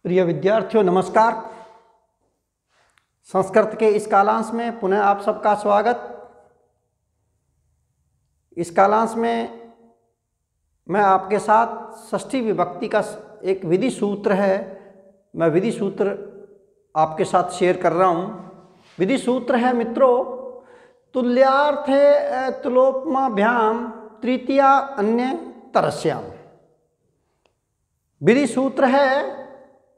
प्रिय विद्यार्थियों नमस्कार। संस्कृत के इस कालांश में पुनः आप सबका स्वागत। इस कालांश में मैं आपके साथ षष्ठी विभक्ति का एक विधि सूत्र है, मैं विधि सूत्र आपके साथ शेयर कर रहा हूँ। विधि सूत्र है मित्रों, तुल्यार्थे तुलोपमाभ्याम तृतीया अन्य तरस्याम। विधि सूत्र है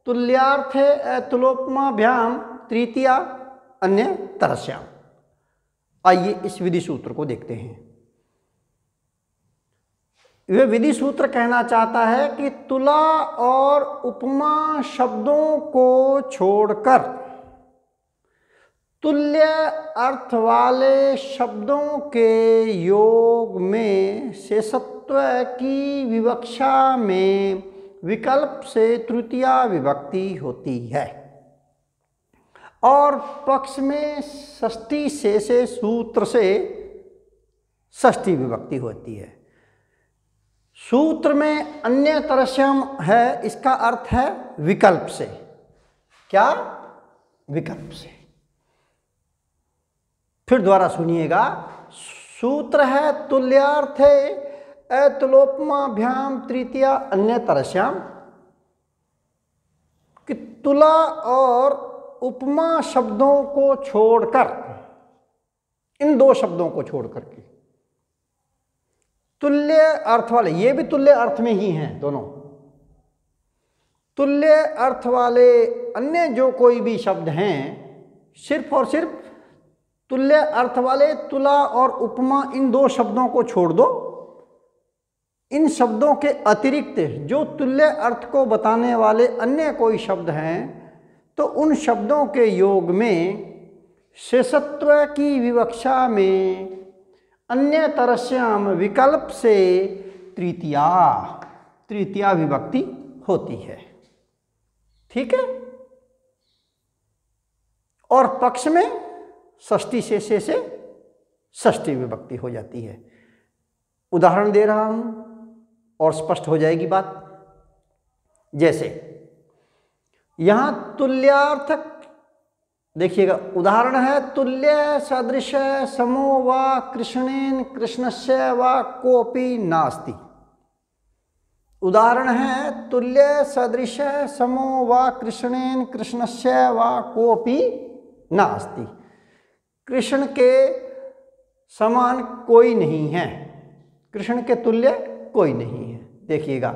तुल्यार्थे तुलोपमाभ्याम तृतीया अन्य तरस्याम। आइए इस विधि सूत्र को देखते हैं। यह विधि सूत्र कहना चाहता है कि तुला और उपमा शब्दों को छोड़कर तुल्य अर्थ वाले शब्दों के योग में शेषत्व की विवक्षा में विकल्प से तृतीया विभक्ति होती है और पक्ष में षष्ठी शेषे सूत्र से षष्ठी विभक्ति होती है। सूत्र में अन्य तरस्याम है, इसका अर्थ है विकल्प से। क्या? विकल्प से। फिर दोबारा सुनिएगा, सूत्र है तुल्यार्थे तुलोपमाभ्याम तृतीया अन्य तरस्याम, कि तुला और उपमा शब्दों को छोड़कर, इन दो शब्दों को छोड़कर के तुल्य अर्थ वाले, ये भी तुल्य अर्थ में ही हैं दोनों, तुल्य अर्थ वाले अन्य जो कोई भी शब्द हैं, सिर्फ और सिर्फ तुल्य अर्थ वाले तुला और उपमा इन दो शब्दों को छोड़ दो। इन शब्दों के अतिरिक्त जो तुल्य अर्थ को बताने वाले अन्य कोई शब्द हैं, तो उन शब्दों के योग में शेषत्व की विवक्षा में अन्य तरस्याम विकल्प से तृतीया विभक्ति होती है। ठीक है। और पक्ष में षष्ठी शेषे से षष्ठी विभक्ति हो जाती है। उदाहरण दे रहा हूं और स्पष्ट हो जाएगी बात। जैसे यहां तुल्यार्थक देखिएगा, उदाहरण है तुल्य सदृश समो वा कृष्णेन कृष्णस्य वा कोपि नास्ति। उदाहरण है तुल्य सदृश समो वा कृष्णेन कृष्णस्य वा कोपि नास्ति। कृष्ण के समान कोई नहीं है, कृष्ण के तुल्य कोई नहीं है। देखिएगा,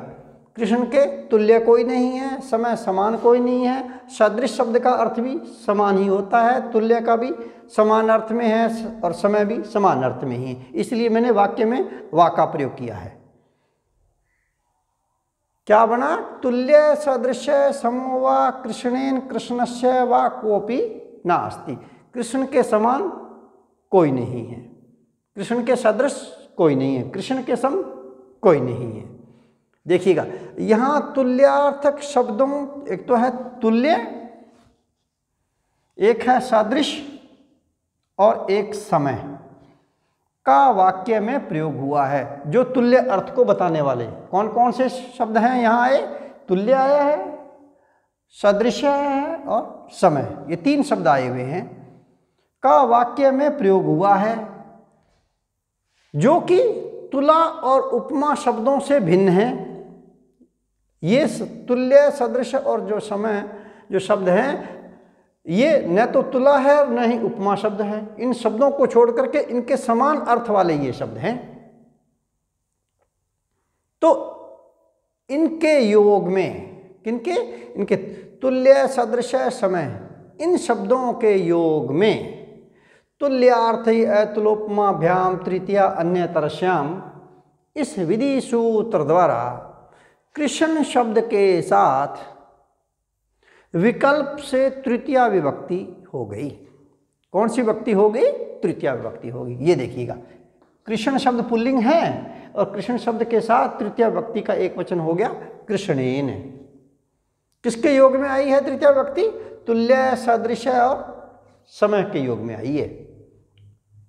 कृष्ण के तुल्य कोई नहीं है, समय समान कोई नहीं है। सदृश शब्द का अर्थ भी समान ही होता है, तुल्य का भी समान अर्थ में है और समय भी समान अर्थ में ही, इसलिए मैंने वाक्य में वा का प्रयोग किया है। क्या बना? तुल्य सदृश समो वा कृष्णेन कृष्णस्य वा कोपि नास्ति। कृष्ण के समान कोई नहीं है, कृष्ण के सदृश कोई नहीं है, कृष्ण के सम कोई नहीं है। देखिएगा, यहां तुल्यार्थक शब्दों, एक तो है तुल्य, एक है सदृश और एक समय का वाक्य में प्रयोग हुआ है, जो तुल्य अर्थ को बताने वाले। कौन कौन से शब्द हैं यहां आए? तुल्य आया है, सदृश है और समय, ये तीन शब्द आए हुए हैं, का वाक्य में प्रयोग हुआ है, जो कि तुला और उपमा शब्दों से भिन्न है। ये तुल्य सदृश और जो समय जो शब्द हैं, ये न तो तुला है और न ही उपमा शब्द है। इन शब्दों को छोड़ करके इनके समान अर्थ वाले ये शब्द हैं। तो इनके योग में, किनके? इनके तुल्य सदृश समय, इन शब्दों के योग में तुल्यार्थी तुलोपमाभ्याम तृतीया अन्य तरस्याम, इस विधि सूत्र द्वारा कृष्ण शब्द के साथ विकल्प से तृतीया विभक्ति हो गई। कौन सी विभक्ति हो गई? तृतीया विभक्ति हो गई। ये देखिएगा, कृष्ण शब्द पुल्लिंग है और कृष्ण शब्द के साथ तृतीया विभक्ति का एक वचन हो गया कृष्णेन। किसके योग में आई है तृतीया विभक्ति? तुल्य सदृश और समय के योग में आई है।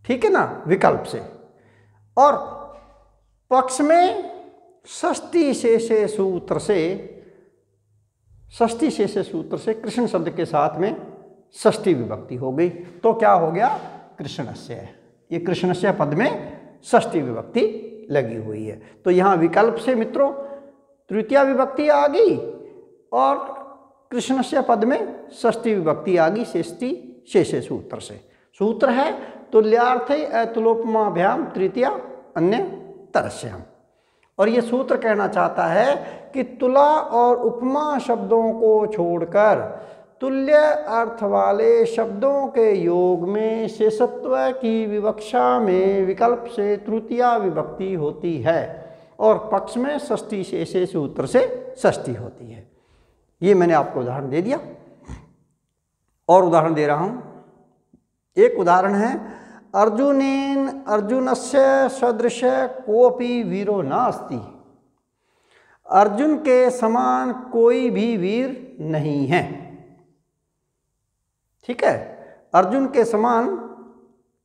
ठीक है ना, विकल्प से। और पक्ष में षष्ठी शेषे सूत्र से षष्ठी शेष सूत्र से कृष्ण शब्द के साथ में षष्ठी विभक्ति हो गई, तो क्या हो गया? कृष्णस्य। ये कृष्णस्य पद में षष्ठी विभक्ति लगी हुई है। तो यहाँ विकल्प से मित्रों तृतीया विभक्ति आ गई और कृष्णस्य पद में षष्ठी विभक्ति आ गई षष्ठी शेष सूत्र से। सूत्र है तुल्यार्थे अतुलोपमाभ्याम तृतीया अन्य तरस्याम। और ये सूत्र कहना चाहता है कि तुला और उपमा शब्दों को छोड़कर तुल्य अर्थ वाले शब्दों के योग में शेषत्व की विवक्षा में विकल्प से तृतीया विभक्ति होती है और पक्ष में षष्ठी शेष सूत्र से षष्ठी होती है। ये मैंने आपको उदाहरण दे दिया और उदाहरण दे रहा हूँ। एक उदाहरण है अर्जुनेन अर्जुनस्य सदृश कोपि वीरो नास्ति। अर्जुन के समान कोई भी वीर नहीं है। ठीक है, अर्जुन के समान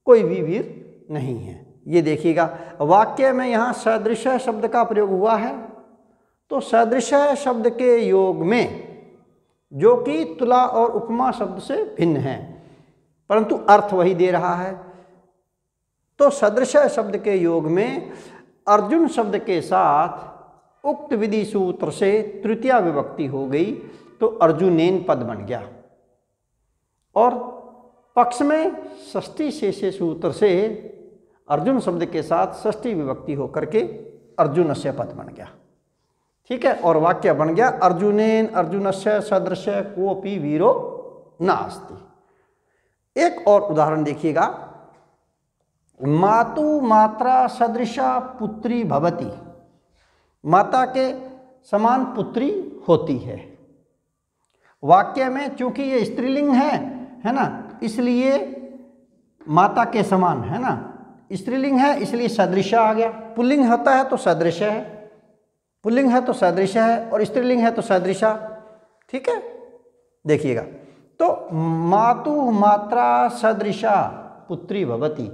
कोई भी वीर नहीं है। ये देखिएगा वाक्य में यहाँ सदृश शब्द का प्रयोग हुआ है, तो सदृश शब्द के योग में जो कि तुला और उपमा शब्द से भिन्न है परंतु अर्थ वही दे रहा है, तो सदृश शब्द के योग में अर्जुन शब्द के साथ उक्त विधि सूत्र से तृतीया विभक्ति हो गई, तो अर्जुनेन पद बन गया। और पक्ष में षष्ठी शेष सूत्र से अर्जुन शब्द के साथ षष्ठी विभक्ति होकर के अर्जुनस्य पद बन गया। ठीक है, और वाक्य बन गया अर्जुनेन अर्जुनस्य सदृश कोपि वीरो नास्ति। एक और उदाहरण देखिएगा, मातु मात्रा सदृशा पुत्री भवति। माता के समान पुत्री होती है। वाक्य में चूंकि ये स्त्रीलिंग है ना, इसलिए माता के समान है ना, स्त्रीलिंग है इसलिए सदृशा आ गया। पुल्लिंग होता है तो सदृश है, पुल्लिंग है तो सदृश है और स्त्रीलिंग है तो सदृशा। ठीक है, देखिएगा तो मातु मात्रा सदृशा पुत्री भवति।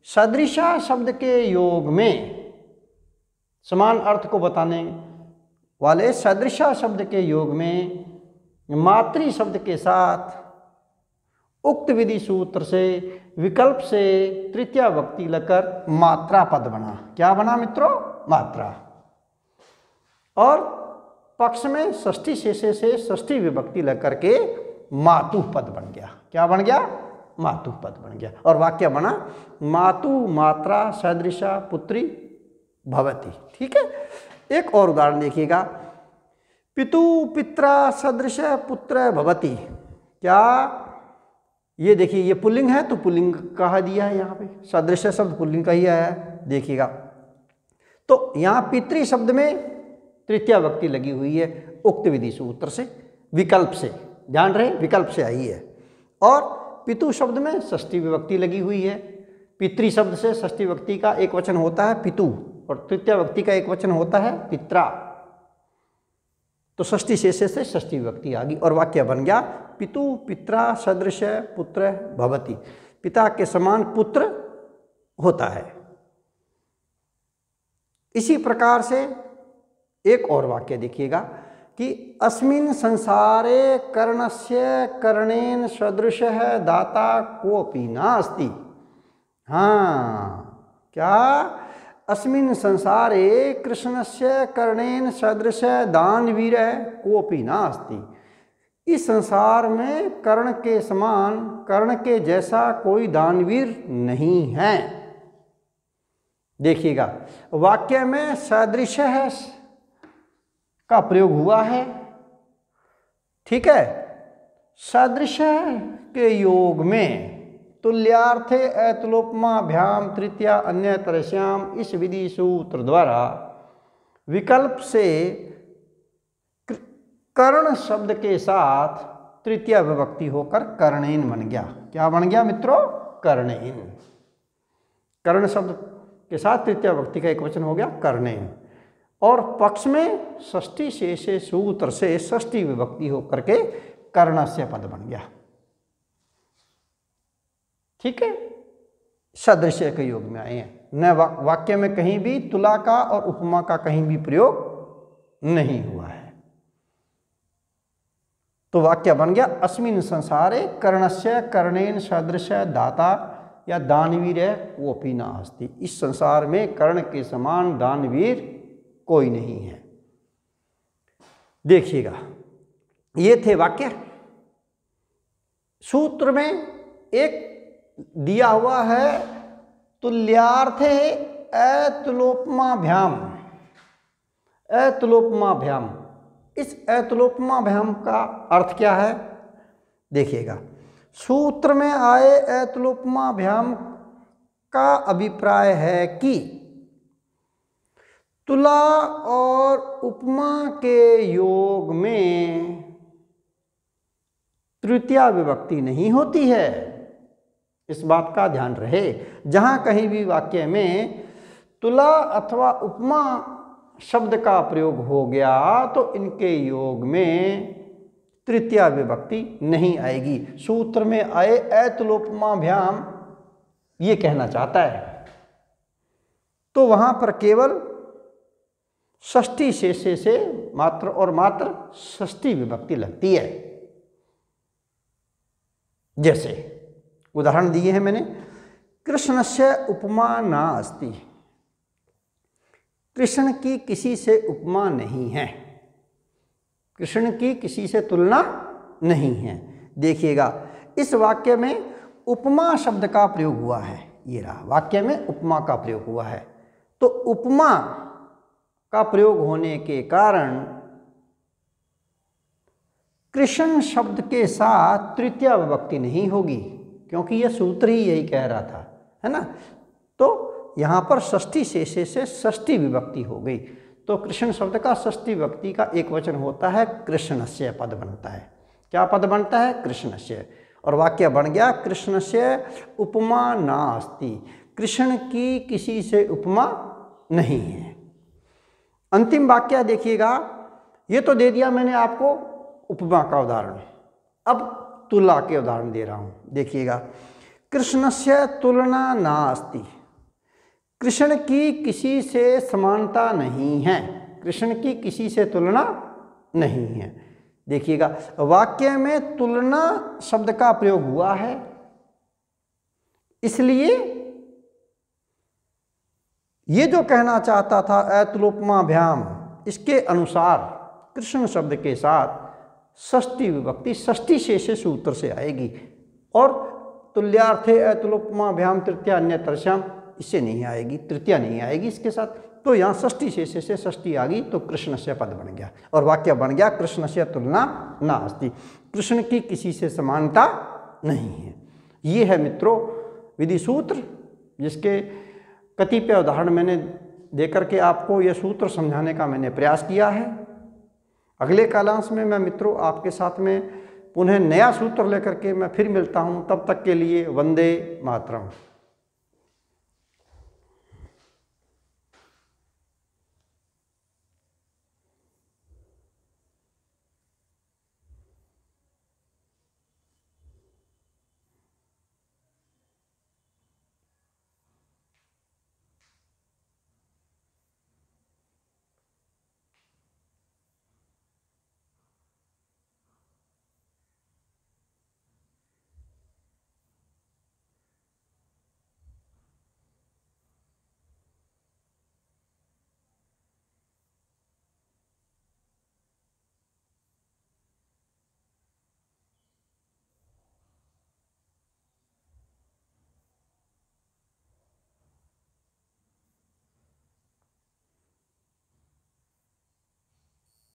सदृशा शब्द के योग में समान अर्थ को बताने वाले सदृशा शब्द के योग में मातृ शब्द के साथ उक्त विधि सूत्र से विकल्प से तृतीया विभक्ति लगकर मात्रा पद बना। क्या बना मित्रों? मात्रा। और पक्ष में षष्ठी शेष से षष्ठी विभक्ति लगकर के मातु पद बन गया। क्या बन गया? मातु पद बन गया। और वाक्य बना मातु मात्रा सदृशा पुत्री भवति। ठीक है, एक और उदाहरण देखिएगा, पितु पित्रा सदृश पुत्र भवति। क्या ये देखिए, ये पुल्लिंग है तो पुल्लिंग कहा दिया है, यहाँ पे सदृश शब्द पुल्लिंग का ही आया है। देखिएगा तो यहाँ पितृ शब्द में तृतीया विभक्ति लगी हुई है उक्त विधि सूत्र से विकल्प से, ध्यान रहे विकल्प से आई है। और पितु शब्द में षष्ठी विभक्ति लगी हुई है। पितृ शब्द से षष्ठी विभक्ति का एक वचन होता है पितु और तृतीया विभक्ति का एक वचन होता है पित्रा, तो षष्ठी शेष से षष्ठी विभक्ति आ गई और वाक्य बन गया पितु पित्रा सदृश पुत्र भवति। पिता के समान पुत्र होता है। इसी प्रकार से एक और वाक्य देखिएगा कि अस्मिन् संसारे कर्णस्य कर्णेन सदृशः दाता कोऽपि नास्ति। हाँ, क्या अस्मिन् संसारे कृष्णस्य कर्णेन सदृश दानवीरः कोऽपि नास्ति। इस संसार में कर्ण के समान, कर्ण के जैसा कोई दानवीर नहीं है। देखिएगा वाक्य में सदृश का प्रयोग हुआ है। ठीक है, सदृश के योग में तुल्यार्थे अतुलोपमाभ्याम तृतीया अन्य तरस्याम इस विधि सूत्र द्वारा विकल्प से कर्ण शब्द के साथ तृतीया विभक्ति होकर कर्णेन बन गया। क्या बन गया मित्रों? कर्णेन। कर्ण शब्द के साथ तृतीया विभक्ति का एक वचन हो गया कर्णेन। और पक्ष में षष्ठी शेष सूत्र से षष्ठी विभक्ति होकर के कर्णस्य पद बन गया। ठीक है, सदृश के योग में आए हैं। न वाक्य में कहीं भी तुला का और उपमा का कहीं भी प्रयोग नहीं हुआ है। तो वाक्य बन गया अस्मिन् संसारे कर्णस्य कर्णेन सदृश दाता या दानवीर कोऽपि नास्ति। इस संसार में कर्ण के समान दानवीर कोई नहीं है। देखिएगा, ये थे वाक्य। सूत्र में एक दिया हुआ है तुल्यार्थे ऐतुलोपमाभ्याम। ऐतुलोपमाभ्याम, इस ऐतुलोपमाभ्याम का अर्थ क्या है? देखिएगा, सूत्र में आए ऐतुलोपमाभ्याम का अभिप्राय है कि तुला और उपमा के योग में तृतीया विभक्ति नहीं होती है। इस बात का ध्यान रहे। जहाँ कहीं भी वाक्य में तुला अथवा उपमा शब्द का प्रयोग हो गया तो इनके योग में तृतीया विभक्ति नहीं आएगी। सूत्र में आए ऐतुलोपमाभ्याम ये कहना चाहता है। तो वहाँ पर केवल षष्ठी शेषे से मात्र और मात्र षष्ठी विभक्ति लगती है। जैसे उदाहरण दिए हैं मैंने, कृष्णस्य उपमा नास्ति। कृष्ण की किसी से उपमा नहीं है, कृष्ण की किसी से तुलना नहीं है। देखिएगा, इस वाक्य में उपमा शब्द का प्रयोग हुआ है। ये रहा, वाक्य में उपमा का प्रयोग हुआ है। तो उपमा का प्रयोग होने के कारण कृष्ण शब्द के साथ तृतीया विभक्ति नहीं होगी, क्योंकि यह सूत्र ही यही कह रहा था, है ना। तो यहाँ पर षष्ठी शेषे से षष्ठी विभक्ति हो गई। तो कृष्ण शब्द का षष्ठी विभक्ति का एक वचन होता है कृष्णस्य पद बनता है। क्या पद बनता है? कृष्णस्य। और वाक्य बन गया कृष्णस्य उपमा नास्ति। कृष्ण की किसी से उपमा नहीं है। अंतिम वाक्य देखिएगा, ये तो दे दिया मैंने आपको उपमा का उदाहरण। अब तुला के उदाहरण दे रहा हूँ। देखिएगा, कृष्णस्य तुलना नास्ति। कृष्ण की किसी से समानता नहीं है, कृष्ण की किसी से तुलना नहीं है। देखिएगा, वाक्य में तुलना शब्द का प्रयोग हुआ है, इसलिए ये जो कहना चाहता था ऐतुलोपमाभ्याम, इसके अनुसार कृष्ण शब्द के साथ षष्ठी विभक्ति षष्ठी शेषे सूत्र से आएगी। और तुल्यार्थे ऐतुलोपमाभ्याम तृतीया अन्यतरस्याम, इससे नहीं आएगी, तृतीया नहीं आएगी इसके साथ। तो यहाँ षष्ठी शेषे से षष्ठी आ गई, तो कृष्ण से पद बन गया और वाक्य बन गया कृष्ण से तुलना नास्ति। कृष्ण की किसी से समानता नहीं है। ये है मित्रों विधि सूत्र, जिसके कतिपय उदाहरण मैंने देकर के आपको यह सूत्र समझाने का मैंने प्रयास किया है। अगले कालांश में मैं मित्रों आपके साथ में पुनः नया सूत्र लेकर के मैं फिर मिलता हूँ। तब तक के लिए वंदे मातरम।